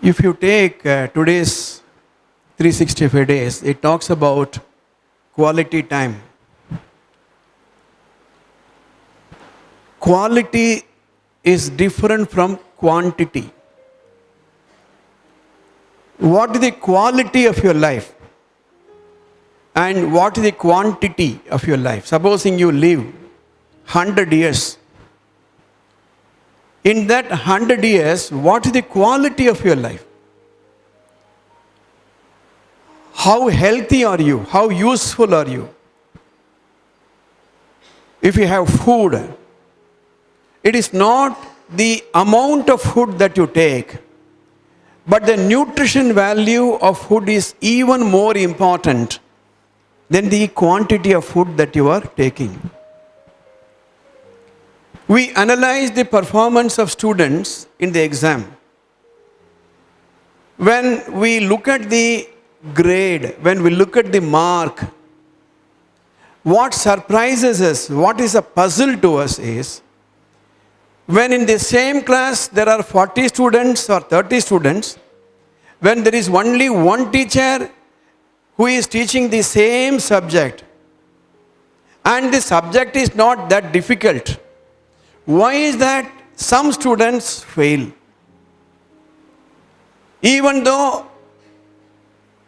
If you take today's 365 days, it talks about quality time. Quality is different from quantity. What is the quality of your life? And what is the quantity of your life? Supposing you live 100 years. In that 100 years, what is the quality of your life? How healthy are you? How useful are you? If you have food, it is not the amount of food that you take, but the nutrition value of food is even more important than the quantity of food that you are taking. We analyze the performance of students in the exam. When we look at the grade, when we look at the mark, what surprises us, what is a puzzle to us is, when in the same class there are 40 students or 30 students, when there is only one teacher who is teaching the same subject, and the subject is not that difficult, why is that some students fail? Even though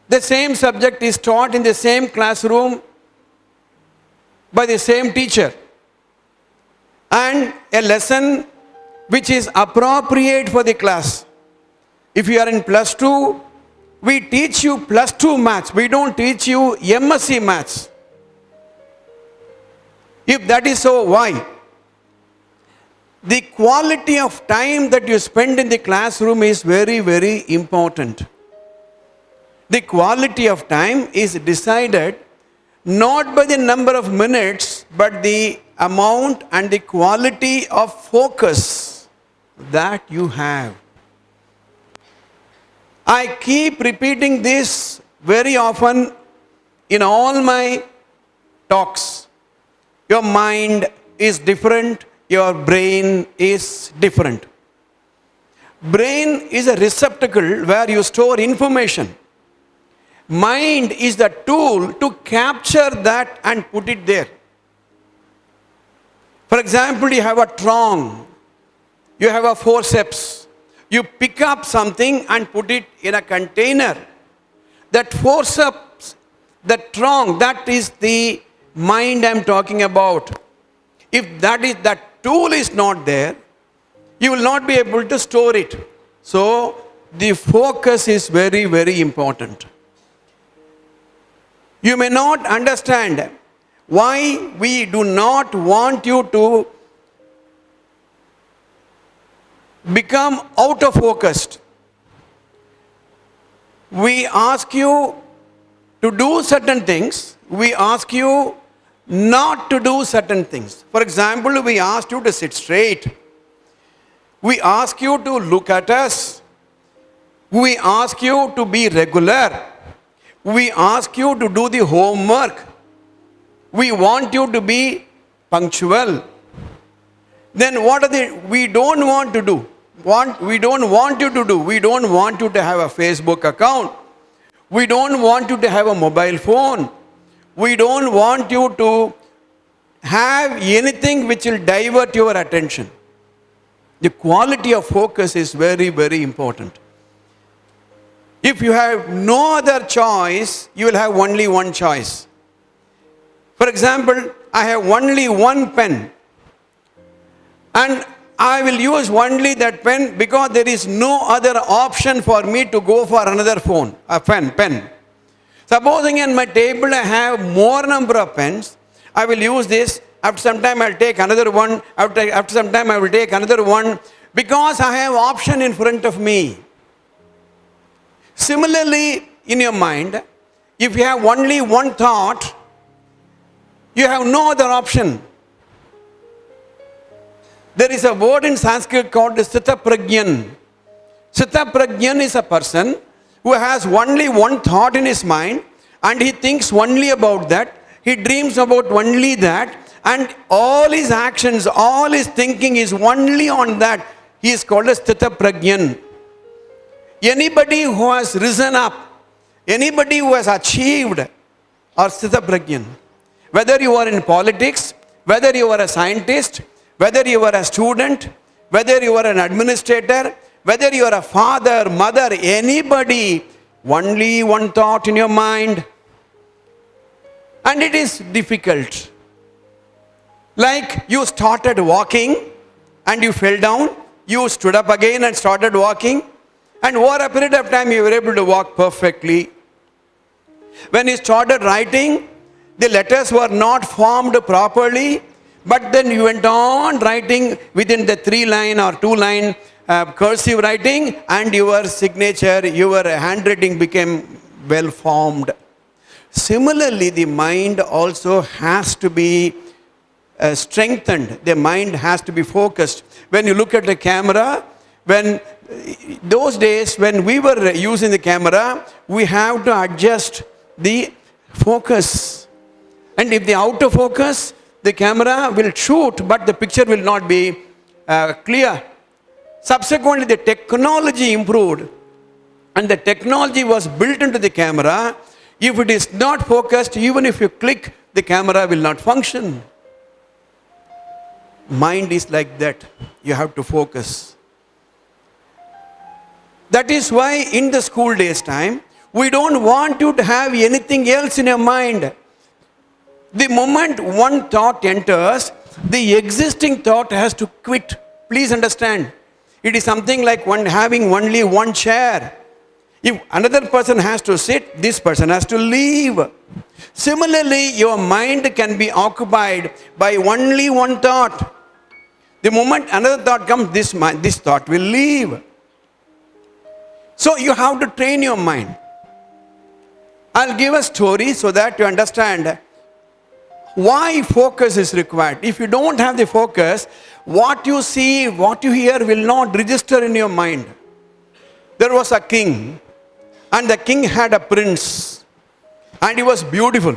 the same subject is taught in the same classroom by the same teacher, and a lesson which is appropriate for the class. If you are in plus 2, we teach you plus 2 maths. We don't teach you MSc maths. If that is so, why? The quality of time that you spend in the classroom is very, very important. The quality of time is decided not by the number of minutes, but the amount and the quality of focus that you have. I keep repeating this very often in all my talks. Your mind is different. Your brain is different. Brain is a receptacle where you store information. Mind is the tool to capture that and put it there. For example, you have a trong, you have a forceps. You pick up something and put it in a container. That forceps, that trong, that is the mind I'm talking about. If that tool is not there, you will not be able to store it. So the focus is very, very important. You may not understand why we do not want you to become out of focused. We ask you to do certain things. We ask you not to do certain things. For example, we ask you to sit straight. We ask you to look at us. We ask you to be regular. We ask you to do the homework. We want you to be punctual. Then what we don't want to do? We don't want you to do. We don't want you to have a Facebook account. We don't want you to have a mobile phone. We don't want you to have anything which will divert your attention. The quality of focus is very, very important. If you have no other choice, you will have only one choice. For example, I have only one pen. And I will use only that pen because there is no other option for me to go for another pen. Supposing in my table I have more number of pens, I will use this. After some time I will take another one. After some time I will take another one because I have option in front of me. Similarly, in your mind, if you have only one thought, you have no other option. There is a word in Sanskrit called Sthitaprajnan. Sthitaprajnan is a person who has only one thought in his mind and he thinks only about that. He dreams about only that and all his actions, all his thinking is only on that. He is called a Sthitaprajnan. Anybody who has risen up, anybody who has achieved or Sthitaprajnan, whether you are in politics, whether you are a scientist, whether you are a student, whether you are an administrator, whether you are a father, mother, anybody, only one thought in your mind. And it is difficult. Like you started walking and you fell down, you stood up again and started walking, and over a period of time you were able to walk perfectly. When you started writing, the letters were not formed properly, but then you went on writing within the 3-line or 2-line cursive writing, and your signature, your handwriting became well formed. Similarly, the mind also has to be strengthened. The mind has to be focused. When you look at the camera, when those days when we were using the camera, we have to adjust the focus. And if the out of focus, the camera will shoot, but the picture will not be clear. Subsequently, the technology improved, and the technology was built into the camera. If it is not focused, even if you click, the camera will not function. Mind is like that. You have to focus. That is why in the school days time, we don't want you to have anything else in your mind. The moment one thought enters, the existing thought has to quit. Please understand. It is something like having only one chair. If another person has to sit, this person has to leave. Similarly, your mind can be occupied by only one thought. The moment another thought comes, this thought will leave. So you have to train your mind. I'll give a story so that you understand why focus is required. If you don't have the focus, what you see, what you hear will not register in your mind. There was a king, and the king had a prince, and he was beautiful,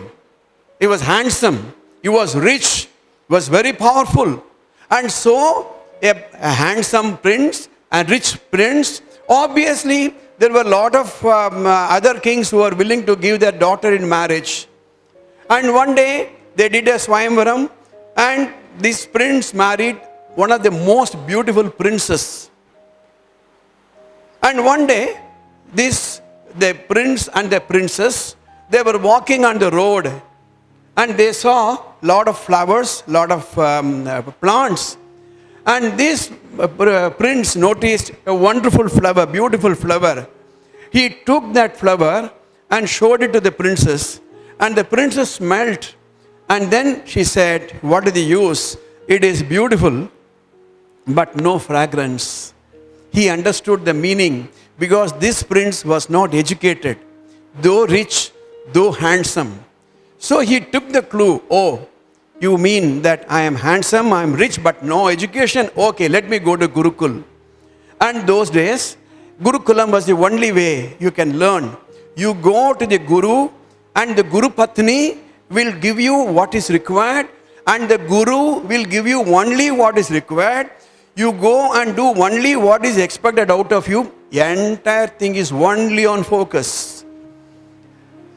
he was handsome, he was rich, he was very powerful. And so a handsome prince and rich prince, obviously there were a lot of other kings who were willing to give their daughter in marriage. And one day they did a swayamvaram, and this prince married one of the most beautiful princesses. And one day the prince and the princess, they were walking on the road, and they saw a lot of flowers, lot of plants. And this prince noticed a wonderful flower, beautiful flower. He took that flower and showed it to the princess, and the princess smelled. And then she said, "What is the use? It is beautiful, but no fragrance." He understood the meaning, because this prince was not educated, though rich, though handsome. So he took the clue. Oh, you mean that I am handsome, I am rich, but no education? Okay, let me go to Gurukul. And those days, Gurukulam was the only way you can learn. You go to the Guru, and the Guru Patni will give you what is required, and the Guru will give you only what is required. You go and do only what is expected out of you. The entire thing is only on focus.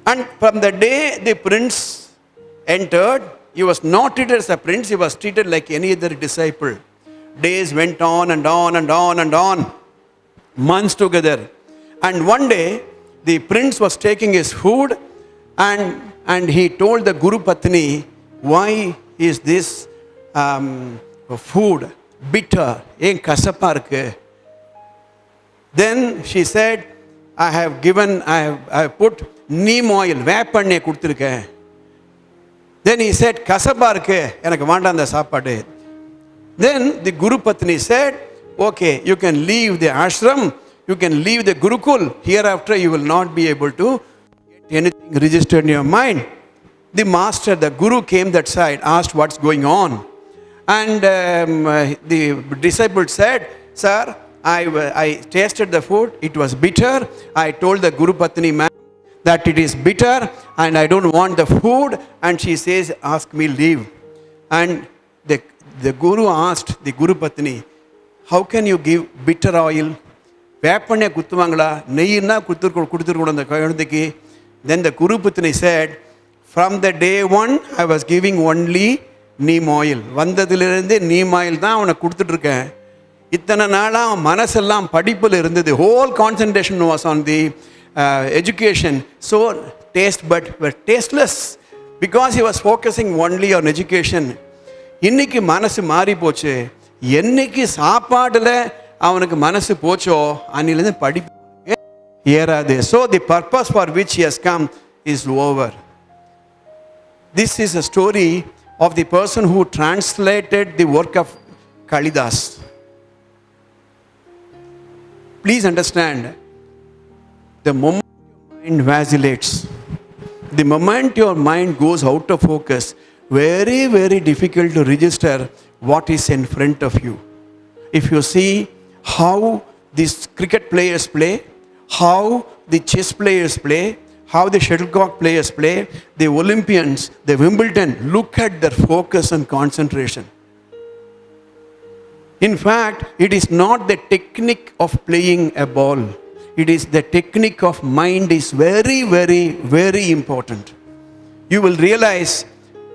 And from the day the prince entered, he was not treated as a prince, he was treated like any other disciple. Days went on and on and on and on, months together. And one day, the prince was taking his food, and he told the Guru Patni, "Why is this food bitter? Yen kasappa irukku?" Then she said, I have put neem oil, வேப்பெண்ணெய் கொடுத்திருக்கேன். Then he said, "Kasappa irukku, எனக்கு வேண்டாம் அந்த சாப்பாடு." Then the Guru Patni said, "Okay, you can leave the ashram, you can leave the Gurukul. Hereafter you will not be able to get anything registered in your mind." The master, the Guru came that side, asked what's going on. And the disciple said, "Sir, I tasted the food, it was bitter. I told the Guru Patni ma'am that it is bitter and I don't want the food." And she says, "Ask me leave." And the Guru asked the Guru Patni, "How can you give bitter oil வேப்பண்ணை குத்துவாங்களா, Naina கொடுத்துருக்கூட அந்த குழந்தைக்கு. Then the Guru Putni said, from the day one I was giving only neem oil. வந்ததிலிருந்து neem oil தான் அவனை கொடுத்துட்ருக்கேன். இத்தனை நாளாக அவன் மனசெல்லாம் படிப்பில் இருந்தது. Whole concentration was on the education. So taste buds were tasteless because he was focusing only on education. இன்னைக்கு மனசு மாறி போச்சு. என்னைக்கு சாப்பாடில் அவனுக்கு மனசு போச்சோ அன்னிலேருந்து படிப்பு ஏறாது. So the purpose for which he has come is over. This is a story of the person who translated the work of Kalidas. Please understand, the moment your mind vacillates, the moment your mind goes out of focus, very, very difficult to register what is in front of you. If you see how these cricket players play, how the chess players play, how the shuttlecock players play, the Olympians, the Wimbledon, look at their focus and concentration. In fact, it is not the technique of playing a ball. It is the technique of mind is very, very, very important. You will realize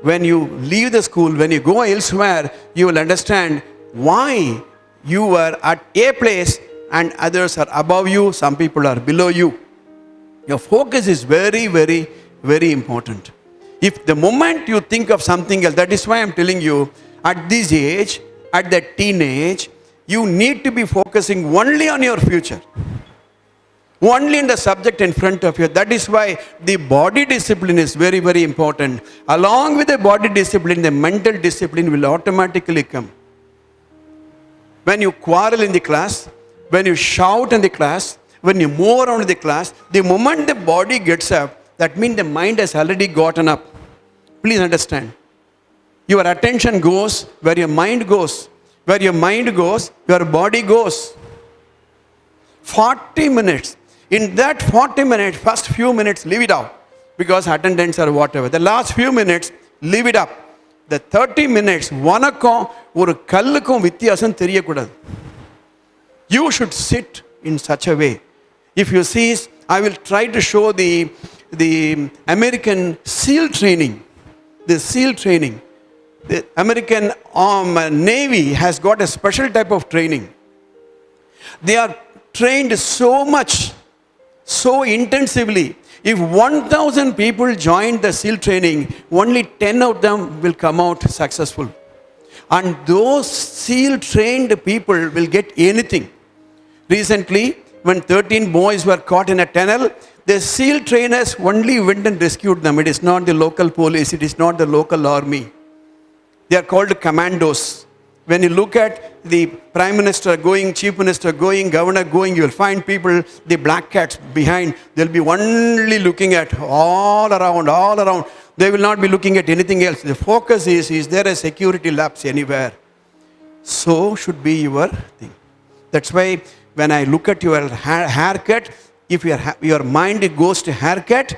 when you leave the school, when you go elsewhere, you will understand why you are at a place and others are above you, some people are below you. Your focus is very, very, very important. If the moment you think of something else, that is why I am telling you, at this age, at that teenage, you need to be focusing only on your future. Only in the subject in front of you. That is why the body discipline is very, very important. Along with the body discipline, the mental discipline will automatically come. When you quarrel in the class, when you shout in the class, when you move around in the class, the moment the body gets up, that means the mind has already gotten up. Please understand. Your attention goes where your mind goes. Where your mind goes, your body goes. 40 minutes. In that 40 minutes, first few minutes, leave it out. Because attendance or whatever. The last few minutes, leave it up. The 30 minutes, உனக்கும் ஒரு கல்லுக்கும் வித்தியாசம் தெரியக்கூடாது. You should sit in such a way. If you see, I will try to show the American SEAL training. The SEAL training. The American Navy has got a special type of training. They are trained so much, so intensively. If 1,000 people join the SEAL training, only 10 of them will come out successful. And those SEAL trained people will get anything. Recently, when 13 boys were caught in a tunnel, the SEAL trainers only went and rescued them. It is not the local police, it is not the local army. They are called commandos. When you look at the Prime Minister going, Chief Minister going, Governor going, you will find people, the black cats behind, they will be only looking at all around. They will not be looking at anything else. The focus is there a security lapse anywhere? So should be your thing. That's why when I look at your haircut, if your mind goes to haircut,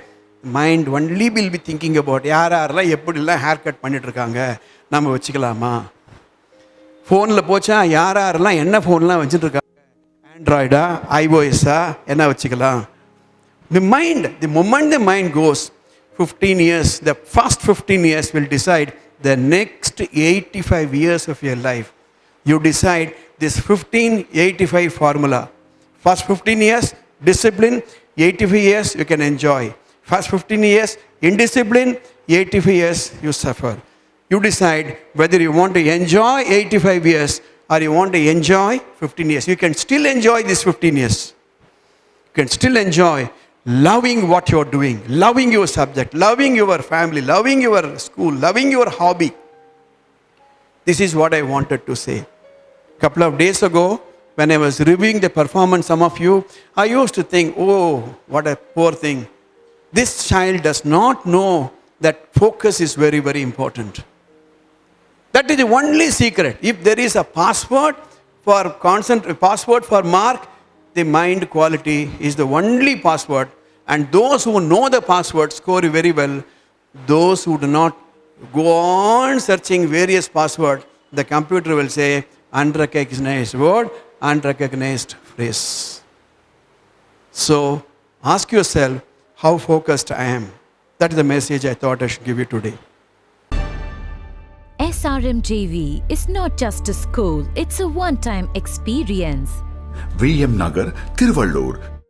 mind only will be thinking about யாரெல்லாம் எப்படிலாம் haircut பண்ணிட்டு இருக்காங்க, நம்ம வச்சுக்கலாமா? ஃபோனில் போச்சா யாரெல்லாம் என்ன ஃபோன்லாம் வச்சுட்டு இருக்காங்க, ஆண்ட்ராய்டா ஐஓஎஸ்ஸா, என்ன வச்சுக்கலாம்? The mind, the moment the mind goes, 15 years, the first 15 years will decide the next 85 years of your life. You decide this 15-85 formula. First 15 years, discipline, 85 years you can enjoy. First 15 years, indiscipline, 85 years you suffer. You decide whether you want to enjoy 85 years or you want to enjoy 15 years. You can still enjoy these 15 years. You can still enjoy loving what you're doing, loving your subject, loving your family, loving your school, loving your hobby. This is what I wanted to say. A couple of days ago, when I was reviewing the performance, some of you, I used to think, oh, what a poor thing. This child does not know that focus is very, very important. That is the only secret. If there is a password for mark, the mind quality is the only password. And those who know the password score very well. Those who do not go on searching various passwords, the computer will say unrecognized word, unrecognized phrase. So ask yourself how focused I am. That is the message I thought I should give you today. SRMJV is not just a school, it's a one-time experience. VM Nagar, Tiruvallur.